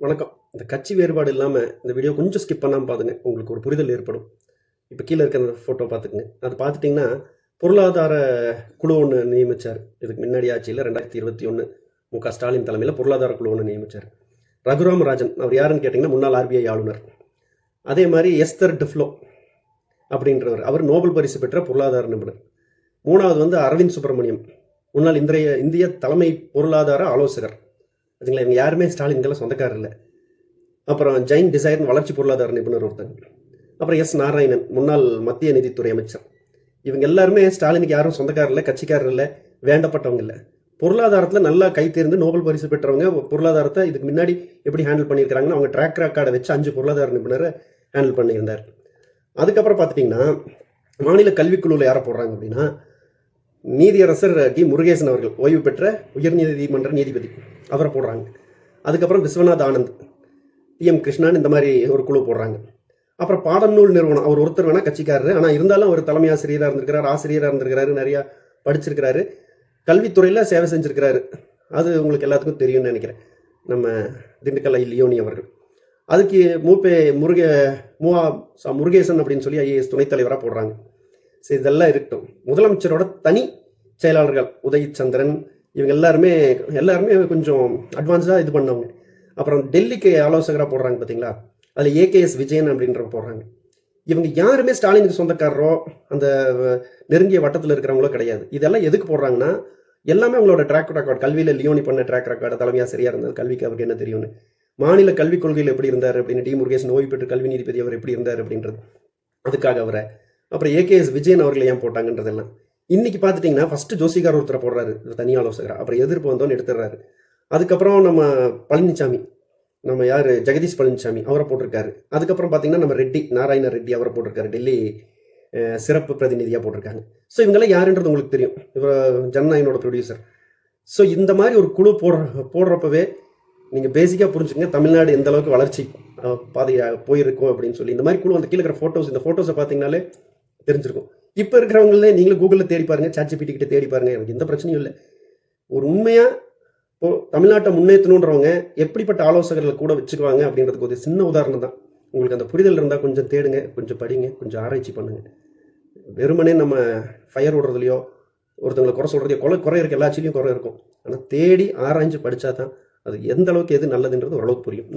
வணக்கம். இந்த கட்சி வேறுபாடு இல்லாமல் இந்த வீடியோ கொஞ்சம் ஸ்கிப் பண்ணாமல் பாருங்க. உங்களுக்கு ஒரு புரிதல் ஏற்படும். இப்போ கீழே இருக்கிற அந்த ஃபோட்டோ பார்த்துக்குங்க. அது பார்த்துட்டிங்கன்னா பொருளாதார குழு ஒன்று நியமித்தார். இதுக்கு முன்னாடி ஆட்சியில் 2021 மு.க. ஸ்டாலின் தலைமையில் பொருளாதார குழு ஒன்று நியமித்தார். ரகுராம் ராஜன் அவர் யாருன்னு கேட்டிங்கன்னா முன்னாள் ஆர்பிஐ ஆளுநர். அதே மாதிரி எஸ்தர் டிஃப்லோ அப்படின்றவர், அவர் நோபல் பரிசு பெற்ற பொருளாதார நிபுணர். மூணாவது அரவிந்த் சுப்பிரமணியம், முன்னாள் இந்திய தலைமை பொருளாதார ஆலோசகர். அதுங்களா, இவங்க யாருமே ஸ்டாலின்கெல்லாம் சொந்தக்காரர் இல்லை. அப்புறம் ஜெயின் டிசைன் வளர்ச்சி பொருளாதார நிபுணர் ஒருத்தங்க. அப்புறம் எஸ் நாராயணன், முன்னாள் மத்திய நிதித்துறை அமைச்சர். இவங்க எல்லாருமே ஸ்டாலினுக்கு யாரும் சொந்தக்காரர் இல்லை, கட்சிக்காரர் இல்லை, வேண்டப்பட்டவங்க இல்லை. பொருளாதாரத்தில் நல்லா கை தேர்ந்து நோபல் பரிசு பெற்றவங்க. பொருளாதாரத்தை இதுக்கு முன்னாடி எப்படி ஹேண்டில் பண்ணியிருக்கிறாங்கன்னு அவங்க ட்ராக் ரெக்கார்டை வச்சு 5 பொருளாதார நிபுணரை ஹேண்டில் பண்ணியிருந்தார். அதுக்கப்புறம் பார்த்துட்டிங்கன்னா மாநில கல்விக்குழுவில் யாரை போடுறாங்க அப்படின்னா நீதியரசர் டி முருகேசன் அவர்கள், ஓய்வு பெற்ற உயர்நீதிமன்ற நீதிபதி, அவரை போடுறாங்க. அதுக்கப்புறம் விஸ்வநாத் ஆனந்த், டி.எம். கிருஷ்ணன், இந்த மாதிரி ஒரு குழு போடுறாங்க. அப்புறம் பாடம் நூல் நிறுவனம், அவர் ஒருத்தர் வேணால் கட்சிக்காரரு, ஆனால் இருந்தாலும் அவர் தலைமை ஆசிரியராக இருந்திருக்கிறார், ஆசிரியராக இருந்திருக்கிறாரு, நிறையா படிச்சிருக்கிறாரு, கல்வித்துறையில் சேவை செஞ்சுருக்கிறாரு. அது உங்களுக்கு எல்லாத்துக்கும் தெரியும்னு நினைக்கிறேன். நம்ம திண்டுக்கல் லியோனி அவர்கள். அதுக்கு முருகேசன் அப்படின்னு சொல்லி ஐஏஎஸ் துணைத் தலைவராக போடுறாங்க. சரி, இதெல்லாம் இருக்கட்டும். முதலமைச்சரோட தனி செயலாளர்கள் உதயச்சந்திரன், இவங்க எல்லாருமே கொஞ்சம் அட்வான்ஸாக இது பண்ணவங்க. அப்புறம் டெல்லிக்கு ஆலோசகராக போடுறாங்க பார்த்தீங்களா, அதில் ஏகேஎஸ் விஜயன் அப்படின்ற போடுறாங்க. இவங்க யாருமே ஸ்டாலினுக்கு சொந்தக்காரரோ அந்த நெருங்கிய வட்டத்தில் இருக்கிறவங்களோ கிடையாது. இதெல்லாம் எதுக்கு போடுறாங்கன்னா, எல்லாமே அவங்களோட ட்ராக் ரெக்கார்டு, கல்வியில் லியோனி பண்ண ட்ராக் ரெக்கார்டு, தலைமையாக சரியாக இருந்தது, கல்விக்கு அவருக்கு என்ன தெரியும்னு, மாநில கல்விக் கொள்கையில் எப்படி இருந்தார் அப்படின்னு, டி முருகேசன் ஓய்வு பெற்று கல்வி நீதிபதி அவர் எப்படி இருந்தார் அப்படின்றது, அதுக்காக அவரை. அப்புறம் ஏகேஎஸ் விஜயன் அவர்கள் ஏன் போட்டாங்கன்றதெல்லாம். இன்னைக்கு பார்த்துட்டிங்கன்னா ஃபர்ஸ்ட் ஜோசிகார் ஒருத்தரை போடுறாரு தனி ஆலோசகர், அப்புறம் எதிர்ப்பு வந்தோன்னு எடுத்துடுறாரு. அதுக்கப்புறம் நம்ம பழனிசாமி, நம்ம யார் ஜெகதீஷ் பழனிசாமி, அவரை போட்டிருக்காரு. அதுக்கப்புறம் பார்த்தீங்கன்னா நம்ம நாராயண ரெட்டி அவரை போட்டிருக்காரு, டெல்லி சிறப்பு பிரதிநிதியாக போட்டிருக்காங்க. ஸோ இவங்கெல்லாம் யாருன்றது உங்களுக்கு தெரியும், இவர் ஜனநாயகனோட ப்ரொடியூசர். ஸோ இந்த மாதிரி ஒரு குழு போடுறப்பவே நீங்கள் பேசிக்காக புரிஞ்சுக்கங்க தமிழ்நாடு எந்த அளவுக்கு வளர்ச்சி பாதையாக போயிருக்கும் அப்படின்னு சொல்லி. இந்த மாதிரி குழு அந்த கீழே இருக்கிற இந்த ஃபோட்டோஸை பார்த்தீங்கனாலே தெரிஞ்சிருக்கும். இப்போ இருக்கிறவங்களே நீங்களும் கூகுளில் தேடி பாருங்க, ChatGPT கிட்ட தேடி பாருங்க, எனக்கு எந்த பிரச்சனையும் இல்லை. ஒரு உண்மையாக தமிழ்நாட்டை முன்னேற்றணுன்றவங்க எப்படிப்பட்ட ஆலோசகர்களை கூட வச்சுக்குவாங்க அப்படின்றதுக்கு ஒரு சின்ன உதாரணம் தான். உங்களுக்கு அந்த புரிதல் இருந்தால் கொஞ்சம் தேடுங்க, கொஞ்சம் படிங்க, கொஞ்சம் ஆராய்ச்சி பண்ணுங்க. வெறுமனே நம்ம ஃபயர் ஓடுறதுலையோ ஒருத்தவங்களை குறை சொல்கிறதையோ குறை இருக்க எல்லாச்சிலையும் குறை இருக்கும். ஆனால் தேடி ஆராய்ஞ்சு படித்தா தான் அது எந்த அளவுக்கு எது நல்லதுன்றது ஓரளவுக்கு புரியும்.